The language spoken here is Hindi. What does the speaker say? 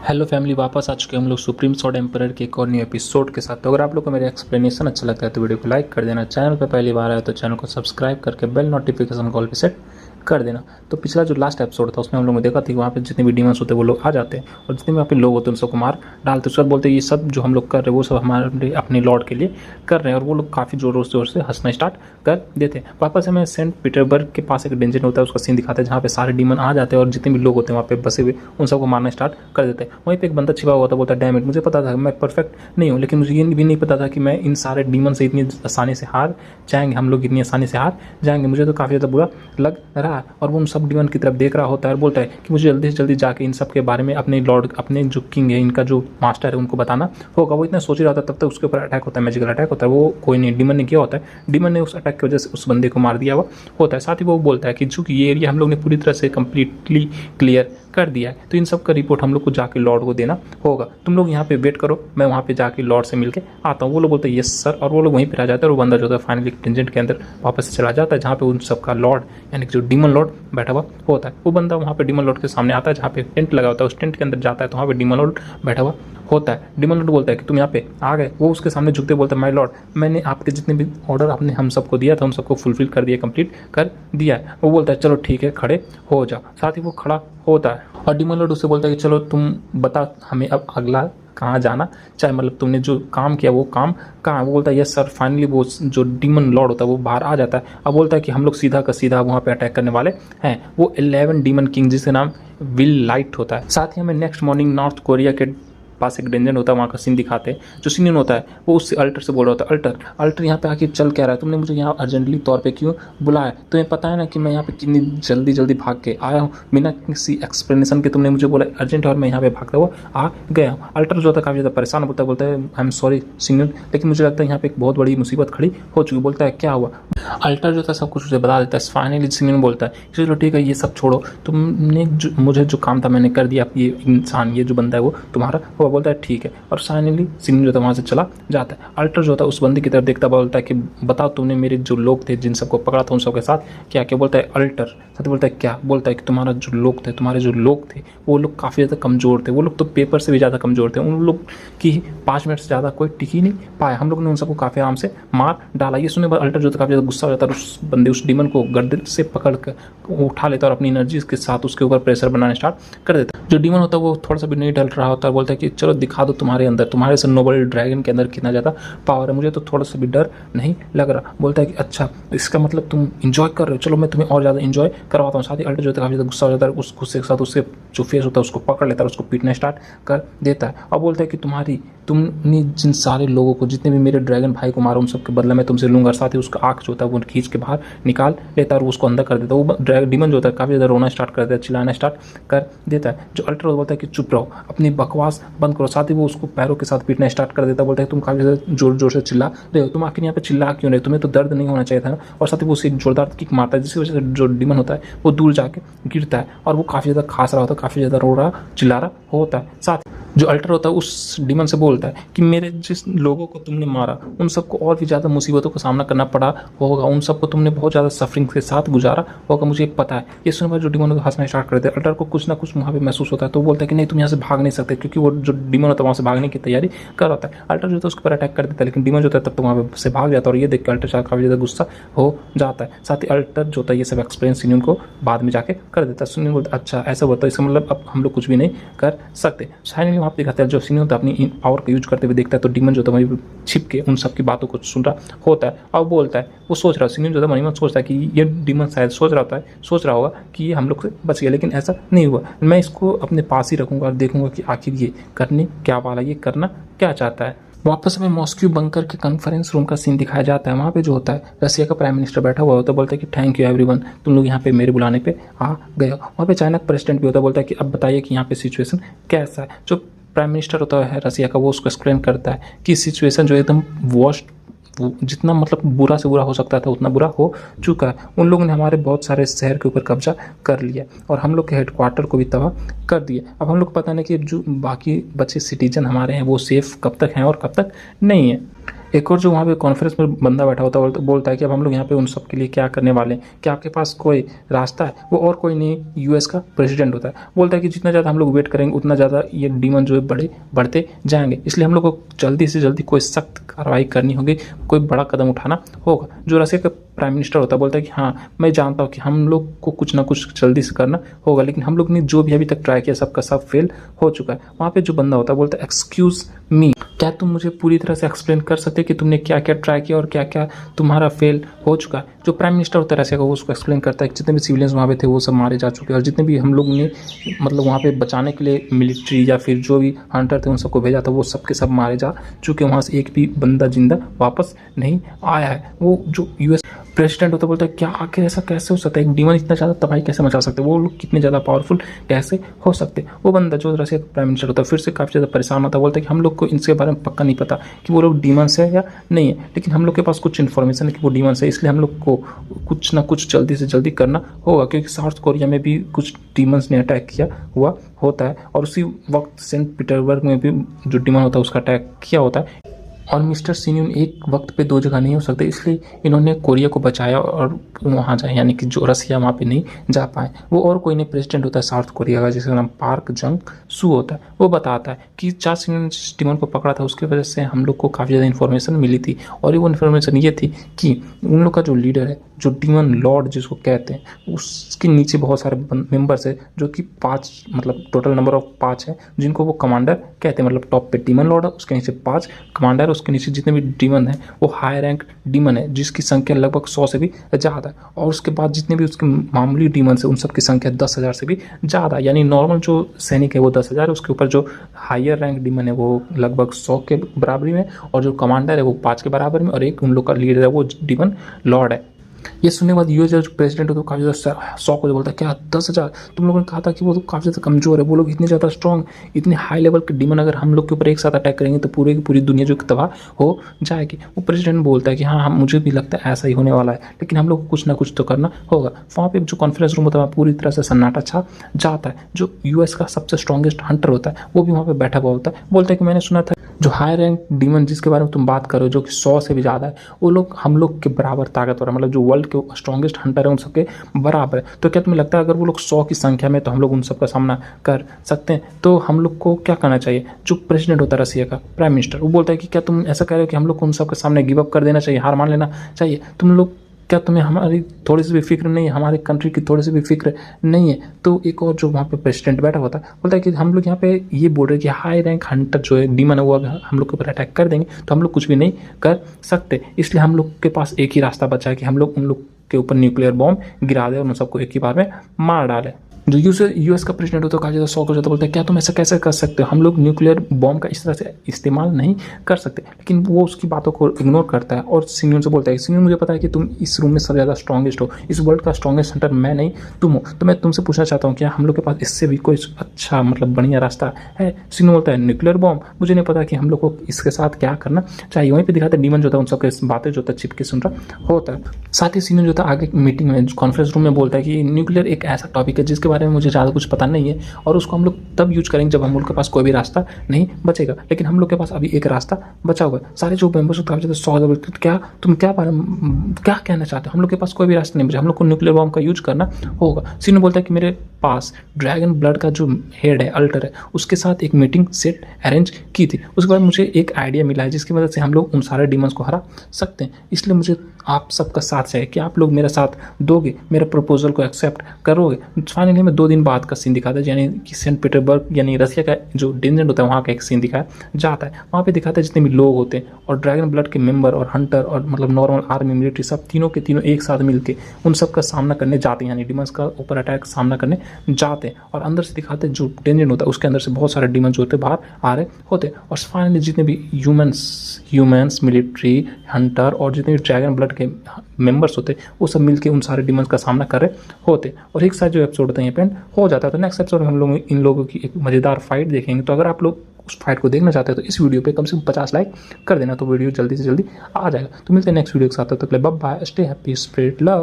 हेलो फैमिली, वापस आ चुके हैं हम लोग सुप्रीम सॉर्ड एम्परर के एक और न्यू एपिसोड के साथ। तो अगर आप लोग को मेरा एक्सप्लेनेशन अच्छा लगता है तो वीडियो को लाइक कर देना। चैनल पे पहली बार आया तो चैनल को सब्सक्राइब करके बेल नोटिफिकेशन कॉल पे सेट कर देना। तो पिछला जो लास्ट एपिसोड था उसमें हम लोगों ने देखा थी वहाँ पे जितने भी डीमंस होते हैं वो लोग आ जाते हैं और जितने भी वहाँ पे लोग होते हैं उन सबको मार डालते हैं। उसके बाद बोलते हैं ये सब जो हम लोग कर रहे हैं वो सब हमारे अपने लॉर्ड के लिए कर रहे हैं, और वो लोग काफ़ी जोर जोर से हंसना स्टार्ट कर देते हैं। वापस हमें सेंट पीटर्सबर्ग के पास एक डेंजन होता है, उसका सीन दिखाते हैं जहाँ पे सारे डीमन आ जाते हैं और जितने भी लोग होते हैं वहाँ पे बसे हुए उन सबको मारना स्टार्ट कर देते हैं। वहीं पे एक बंदा छिपा हुआ था, बोलता है डैम इट, मुझे पता था मैं परफेक्ट नहीं हूँ, लेकिन मुझे ये भी नहीं पता था कि मैं इन सारे डीमन से इतनी आसानी से हार जाएंगे, हम लोग इतनी आसानी से हार जाएंगे। मुझे तो काफ़ी ज़्यादा बुरा लग रहा है। और वो उन सब डीमन की तरफ देख रहा होता है और बोलता है कि मुझे जल्दी से जल्दी जाके इन सब के बारे में अपने लॉर्ड, अपने जो किंग है, इनका जो मास्टर है उनको बताना होगा। वो इतना सोच ही रहा था तब तक उसके ऊपर अटैक होता है, मैजिकल अटैक होता है। वो कोई नहीं, डीमन ने किया होता है, डीमन ने उस अटैक की वजह से उस बंदे को मार दिया हुआ होता है। साथ ही वो बोलता है कि चूंकि ये एरिया हम लोग ने पूरी तरह से कम्प्लीटली क्लियर कर दिया है तो इन सब का रिपोर्ट हम लोग को जाके लॉर्ड को देना होगा। तुम लोग यहाँ पे वेट करो, मैं वहाँ पे जाके लॉर्ड से मिलके आता हूँ। वो लोग बोलते हैं यस सर, और वो लोग वहीं पे आ जाते हैं और वो बंदा जो होता है फाइनली टेंजेंट के अंदर वापस से चला जाता है जहाँ पे उन सबका लॉर्ड यानी कि जो डीमन लॉर्ड बैठा हुआ होता है। वो बंदा वहाँ पे डीमन लॉर्ड के सामने आता है जहाँ पे टेंट लगा होता है, उस टेंट के अंदर जाता है तो वहाँ पे डीमन लॉर्ड बैठा हुआ होता है। डीमन लॉर्ड बोलता है कि तुम यहाँ पे आ गए। वो उसके सामने झुकते बोलता है माय लॉर्ड, मैंने आपके जितने भी ऑर्डर आपने हम सबको दिया था उन सबको फुलफिल कर दिया, कंप्लीट कर दिया है। वो बोलता है चलो ठीक है, खड़े हो जाओ। साथ ही वो खड़ा होता है और डीमन लॉर्ड उससे बोलता है कि चलो तुम बता हमें अब अगला कहाँ जाना चाहे, मतलब तुमने जो काम किया वो काम कहाँ। वो बोलता है यस सर। फाइनली वो जो डीमन लॉर्ड होता है वो बाहर आ जाता है। अब बोलता है कि हम लोग सीधा का सीधा वहाँ पे अटैक करने वाले हैं। वो 11 डीमन किंग जिसका नाम विल लाइट होता है। साथ ही हमें नेक्स्ट मॉर्निंग नॉर्थ कोरिया के पास एक डेंजन होता है, वहाँ का सीन दिखाते हैं। जो सीन होता है वो उससे अल्टर से बोल रहा होता है, अल्टर यहाँ पे आके चल क्या रहा है, तुमने मुझे यहाँ अर्जेंटली तौर पे क्यों बुलाया, तुम्हें पता है ना कि मैं यहाँ पे कितनी जल्दी जल्दी भाग के आया हूँ बिना किसी एक्सप्लेनेशन के, तुमने मुझे बोला अर्जेंट और मैं यहाँ पे भागता हुआ आ गया हूँ। अल्टर जो होता है काफ़ी ज़्यादा परेशान बोलता है आई एम सॉरी सीनियर, लेकिन मुझे लगता है यहाँ पे एक बहुत बड़ी मुसीबत खड़ी हो चुकी। बोलता है क्या हुआ। अल्टर जो था सब कुछ उसे बता देता है। फाइनली सीनियर बोलता है चलो ठीक है ये सब छोड़ो, तुमने मुझे जो काम था मैंने कर दिया, ये इंसान ये जो बंदा है वो तुम्हारा। वो बोलता है ठीक है, और फाइनली सीनियर जो था वहाँ से चला जाता है। अल्टर जो था उस बंदे की तरफ देखता बोलता है कि बताओ तुमने मेरे जो लोग थे जिन सबको पकड़ा था उन सबके साथ क्या क्या। बोलता है अल्टर, साथ बोलता है क्या। बोलता है कि तुम्हारे जो लोग थे वो लोग काफ़ी ज़्यादा कमज़ोर थे, वो लोग तो पेपर से भी ज़्यादा कमज़ोर थे, उन लोग की 5 मिनट से ज़्यादा कोई टिक ही नहीं पाया, हम लोग ने उन सबको काफ़ी आराम से मार डाला। ये सुनने पर अल्टर जो था काफ़ी ज़्यादा गुस्सा हो जाता है, उस बंदे उस डीमन को गर्दन से पकड़ कर उठा लेता है और अपनी एनर्जी के साथ उसके ऊपर प्रेशर बनाना स्टार्ट कर देता है। जो डीमन होता है वो थोड़ा सा भी नहीं डल रहा होता है, बोलता है कि चलो दिखा दो तुम्हारे अंदर, तुम्हारे से नोबल ड्रैगन के अंदर कितना ज़्यादा पावर है, मुझे तो थोड़ा सा भी डर नहीं लग रहा। बोलता है कि अच्छा इसका मतलब तुम इंजॉय कर रहे हो, चलो मैं तुम्हें और ज़्यादा इंजॉय करवाता हूँ। साथ ही अल्टर जो है काफ़ी ज़्यादा गुस्सा हो जाता है, उस गुस्से के साथ उसके जो फेस होता है उसको पकड़ लेता है, उसको पीटना स्टार्ट कर देता है और बोलता है कि तुमने जिन सारे लोगों को जितने भी मेरे ड्रैगन भाई को मारा उन सबके बदला मैं तुमसे लूँगा। साथ ही उसका आँख जो होता है वो खींच के बाहर निकाल लेता है और उसको अंदर कर देता है। वो डीमन जो होता है काफ़ी ज़्यादा रोना स्टार्ट कर देता है, चिल्लाना स्टार्ट कर देता है। जो अल्टर बोलता है कि चुप रहो, अपनी बकवास बंद करो। साथ ही वो उसको पैरों के साथ पीटना स्टार्ट कर देता है। बोलता है तुम काफ़ी ज़्यादा जोर जोर से चिल्ला रहे हो, तुम आखिर यहाँ पे चिल्ला क्यों रहे हो, तुम्हें तो दर्द नहीं होना चाहिए था ना। और साथ ही वो उसे एक जोरदार किक मारता है जिसकी वजह से जो डीमन होता है वो दूर जाके गिरता है और वो काफ़ी ज़्यादा खास रहा होता है, काफ़ी ज़्यादा रो रहा चिल्ला रहा होता है। साथ जो अल्टर होता है उस डीमन से बोलता है कि मेरे जिस लोगों को तुमने मारा उन सबको और भी ज़्यादा मुसीबतों का सामना करना पड़ा होगा, उन सबको तुमने बहुत ज़्यादा सफरिंग के साथ गुजारा होगा, मुझे पता है। ये सुनकर जो डीमन हंसना स्टार्ट करते हैं, अल्टर को कुछ ना कुछ वहाँ पे महसूस होता है तो बोलता है कि नहीं तुम यहाँ से भाग नहीं सकते, क्योंकि वो जो डीमन होता है वहाँ से भागने की तैयारी कर रहा होता है। अल्टर जो होता है उसके ऊपर अटैक कर देता है, लेकिन डीमन जो होता है तब तो वहाँ से भाग जाता है और ये देख के अल्टर काफ़ी ज़्यादा गुस्सा हो जाता है। साथ ही अल्टर जो होता है ये सब एक्सप्लेन सीनियन को बाद में जाके कर देता है। सीनियन बोलता है अच्छा ऐसा होता है, इसका मतलब अब हम लोग कुछ भी नहीं कर सकते। फाइनली वहाँ पे दिखाता है जो सीनियन होता है अपनी पावर का यूज करते हुए देखता है तो डीमन जो होता है वहीं छिप के उन सब की बातों को सुन रहा होता है और बोलता है, वो सोच रहा है, सीनियन जो होता है मन सोचता है कि ये डीमन शायद सोच रहा होगा कि ये हम लोग से बच गया, लेकिन ऐसा नहीं हुआ। मैं इसको अपने पास ही रखूंगा और देखूंगा कि आखिर ये करने क्या वाला, ये करना क्या चाहता है। वापस हमें मॉस्क्यू बंकर के कॉन्फ्रेंस रूम का सीन दिखाया जाता है। वहाँ पे जो होता है रसिया का प्राइम मिनिस्टर बैठा हुआ होता है, बोलता है कि थैंक यू एवरीवन, तुम लोग यहाँ पे मेरे बुलाने पे आ गए। वहाँ पे चाइना का प्रेसिडेंट भी होता है, बोलता है कि अब बताइए कि यहाँ पे सिचुएशन कैसा है। जो प्राइम मिनिस्टर होता है रसिया का वो उसको एक्सप्लेन करता है कि सिचुएशन जो एकदम वर्स्ट, जितना मतलब बुरा से बुरा हो सकता था उतना बुरा हो चुका है। उन लोगों ने हमारे बहुत सारे शहर के ऊपर कब्जा कर लिया और हम लोग के हेडक्वार्टर को भी तबाह कर दिया। अब हम लोग को पता नहीं कि जो बाकी बचे सिटीजन हमारे हैं वो सेफ कब तक हैं और कब तक नहीं है। एक और जो वहाँ पे कॉन्फ्रेंस में बंदा बैठा होता है बोलता है कि अब हम लोग यहाँ पे उन सब के लिए क्या करने वाले हैं, क्या आपके पास कोई रास्ता है। वो और कोई नहीं, यूएस का प्रेसिडेंट होता है। बोलता है कि जितना ज़्यादा हम लोग वेट करेंगे उतना ज़्यादा ये डीमन जो है बढ़ते जाएंगे, इसलिए हम लोग को जल्दी से जल्दी कोई सख्त कार्रवाई करनी होगी, कोई बड़ा कदम उठाना होगा। जो रशिया का प्राइम मिनिस्टर होता है बोलता है कि हाँ मैं जानता हूँ कि हम लोग को कुछ ना कुछ जल्दी से करना होगा, लेकिन हम लोग ने जो भी अभी तक ट्राई किया सबका सब फेल हो चुका है। वहाँ पे जो बंदा होता है बोलता है एक्सक्यूज़ मी, क्या तुम मुझे पूरी तरह से एक्सप्लेन कर सकते कि तुमने क्या क्या ट्राई किया और क्या क्या तुम्हारा फेल हो चुका है। जो प्राइम मिनिस्टर होता है रशिया का वो उसको एक्सप्लेन करता है कि जितने भी सिविलियंस वहाँ पे थे वो सब मारे जा चुके हैं, और जितने भी हम लोग ने मतलब वहाँ पे बचाने के लिए मिलिट्री या फिर जो भी हंटर थे उन सबको भेजा था वो सब के सब मारे जा चुके हैं, वहाँ से एक भी बंदा जिंदा वापस नहीं आया है। वो जो यूएस प्रेसिडेंट होता है बोलता है क्या आखिर ऐसा कैसे हो सकता है, एक डीमन इतना ज़्यादा तबाही कैसे मचा सकते हैं, वो लोग कितने ज़्यादा पावरफुल कैसे हो सकते हैं। वो बंदा जो रशिया का प्राइम मिनिस्टर होता है फिर से काफ़ी ज़्यादा परेशान होता है, बोलता है कि हम लोग को इनके बारे में पक्का नहीं पता कि वो लोग डीमंस है या नहीं है, लेकिन हम लोग के पास कुछ इन्फॉर्मेशन है कि वो डीमंस है, इसलिए हम लोग को कुछ ना कुछ जल्दी से जल्दी करना होगा, क्योंकि साउथ कोरिया में भी कुछ डीमंस ने अटैक किया हुआ होता है, और उसी वक्त सेंट पीटर्सबर्ग में भी जो डीमन होता है उसका अटैक किया होता है। और मिस्टर सिन्यून एक वक्त पे दो जगह नहीं हो सकते, इसलिए इन्होंने कोरिया को बचाया और वहाँ जाए, यानी कि जो रसिया वहाँ पे नहीं जा पाए। वो और कोई नहीं प्रेसिडेंट होता है साउथ कोरिया का जिसका नाम पार्क जंग सू होता है। वो बताता है कि चार सिन्यून जिस डीमन को पकड़ा था उसकी वजह से हम लोग को काफ़ी ज़्यादा इन्फॉर्मेशन मिली थी, और वो इन्फॉर्मेशन ये थी कि उन लोग का जो लीडर है, जो डीमन लॉर्ड जिसको कहते हैं, उसके नीचे बहुत सारे मेंबर्स है जो कि 5 मतलब टोटल नंबर ऑफ 5 है, जिनको वो कमांडर कहते हैं। मतलब टॉप पे डीमन लॉर्ड है, उसके नीचे 5 कमांडर, उसके नीचे जितने भी डीमन है वो हाई रैंक डीमन है जिसकी संख्या लगभग 100 से भी ज़्यादा है, और उसके बाद जितने भी उसके मामूली डीमन है उन सब की संख्या 10,000 से भी ज़्यादा, यानी नॉर्मल जो सैनिक है वो 10,000 है, उसके ऊपर जो हायर रैंक डीमन है वो लगभग 100 के बराबरी में, और जो कमांडर है वो 5 के बराबर में, और एक उन लोग का लीडर है वो डीमन लॉर्ड है। ये सुनने के बाद यूएस जो प्रेसिडेंट है तो काफ़ी ज़्यादा शॉक हो, बोलता है क्या 10,000, तुम लोगों ने कहा था कि वो तो काफ़ी ज़्यादा कमज़ोर है, वो लोग इतने ज़्यादा स्ट्रॉन्ग, इतने हाई लेवल के डीमन अगर हम लोग के ऊपर एक साथ अटैक करेंगे तो पूरी की पूरी दुनिया जो तबाह हो जाएगी। वो प्रेसिडेंट बोलता है कि हाँ मुझे भी लगता है ऐसा ही होने वाला है, लेकिन हम लोग को कुछ ना कुछ तो करना होगा। वहाँ पर जो कॉन्फ्रेंस रूम होता है पूरी तरह से सन्नाटा छा जाता है। जो यूएस का सबसे स्ट्रॉन्गेस्ट हंटर होता है वो भी वहाँ पर बैठा हुआ होता है, बोलता है कि मैंने सुना था जो हाई रैंक डीमन जिसके बारे में तुम बात करो जो कि 100 से भी ज़्यादा है, वो लोग हम लोग के बराबर ताकतवर है, मतलब जो वर्ल्ड के स्ट्रॉन्गेस्ट हंटर है उन सबके बराबर है। तो क्या तुम्हें लगता है अगर वो लोग 100 की संख्या में तो हम लोग उन सब का सामना कर सकते हैं, तो हम लोग को क्या करना चाहिए। जो प्रेसिडेंट होता है रसिया का प्राइम मिनिस्टर वो बोलता है कि क्या तुम ऐसा कह रहे हो कि हम लोग को उन सब के सामने गिव अप कर देना चाहिए, हार मान लेना चाहिए, तुम लोग क्या तुम्हें हमारी थोड़ी सी भी फिक्र नहीं है, हमारे कंट्री की थोड़ी सी भी फिक्र नहीं है। तो एक और जो वहाँ पे प्रेसिडेंट बैठा होता है बोलता है कि हम लोग यहाँ पे ये बोल रहे हैं कि हाई रैंक हंटर जो है डीमन है वो अगर हम लोग के ऊपर अटैक कर देंगे तो हम लोग कुछ भी नहीं कर सकते, इसलिए हम लोग के पास एक ही रास्ता बचा है कि हम लोग उन लोग के ऊपर न्यूक्लियर बॉम्ब गिरा दें और उन सबको एक ही बार में मार डालें। जो यूएस का प्रेसिडेंट होता है काफ़ी ज़्यादा शौक हो जाता है, बोलता है क्या तुम ऐसा कैसे कर सकते हो, हम लोग न्यूक्लियर बॉम्ब का इस तरह से इस्तेमाल नहीं कर सकते, लेकिन वो उसकी बातों को इग्नोर करता है और सिन्यून से बोलता है सिन्यून मुझे पता है कि तुम इस रूम में सबसे ज़्यादा स्ट्रॉन्गेस्ट हो, इस वर्ल्ड का स्ट्रॉन्गेस्ट हंटर मैं नहीं तुम हो, तो मैं तुमसे पूछना चाहता हूँ क्या हम लोग के पास इससे भी कोई अच्छा मतलब बढ़िया रास्ता है। सिन्यून बोलता है न्यूक्लियर बॉम्ब, मुझे नहीं पता कि हम लोग को इसके साथ क्या करना चाहिए। वहीं पर दिखाते डीमन जो था उन सबके बातें जो था चिपके सुन रहा होता है। साथ ही सिन्यून जो था आगे मीटिंग में कॉन्फ्रेंस रूम में बोलता है कि न्यूक्लियर एक ऐसा टॉपिक है जिसके बारे में मुझे ज़्यादा कुछ पता नहीं है, और उसको हम लोग तब यूज करेंगे जब हम लोग के पास कोई भी रास्ता नहीं बचेगा, लेकिन हम लोग के पास अभी एक रास्ता बचा हुआ है। सारे जो मेंबर्स काफ़ी ज़्यादा सौ क्या तुम क्या कहना चाहते हो, हम लोग के पास कोई भी रास्ता नहीं बचा, हम लोग को न्यूक्लियर बॉम्ब का यूज करना होगा। सिन्यू बोलता है कि मेरे पास ड्रैगन ब्लड का जो हेड है अल्टर है उसके साथ एक मीटिंग सेट अरेंज की थी, उसके बाद मुझे एक आइडिया मिला है जिसकी वजह से हम लोग उन सारे डीमंस को हरा सकते हैं, इसलिए मुझे आप सबका साथ चाहिए कि आप लोग मेरा साथ दोगे, मेरे प्रपोजल को एक्सेप्ट करोगे। फाइनली में 2 दिन बाद का सीन दिखाता है, यानी कि सेंट पीटर्सबर्ग यानी रसिया का जो डेंजर होता है वहाँ का एक सीन दिखाया जाता है। वहाँ पे दिखाता है जितने भी लोग होते हैं और ड्रैगन ब्लड के मेंबर और हंटर और मतलब नॉर्मल आर्मी मिलिट्री सब तीनों के तीनों एक साथ मिलके उन सब का सामना करने जाते हैं, यानी डीमंस का ऊपर अटैक सामना करने जाते हैं, और अंदर से दिखाते हैं जो डेंजर होता है उसके अंदर से बहुत सारे डीमंस होते हैं बाहर आ रहे होते हैं, और फाइनली जितने भी ह्यूमंस मिलिट्री हंटर और जितने भी ड्रैगन ब्लड के मेंबर्स होते वो सब मिलके उन सारे डीमंस का सामना कर रहे होते, और एक साथ जो एपिसोड होता है ये पेंड हो जाता है। तो नेक्स्ट एपिसोड में हम लोग इन लोगों की एक मज़ेदार फाइट देखेंगे। तो अगर आप लोग उस फाइट को देखना चाहते हैं तो इस वीडियो पे कम से कम 50 लाइक कर देना, तो वीडियो जल्दी से जल्दी आ जाएगा। तो मिलते हैं नेक्स्ट वीडियो के साथ, तब तक bye bye, stay happy, spread love.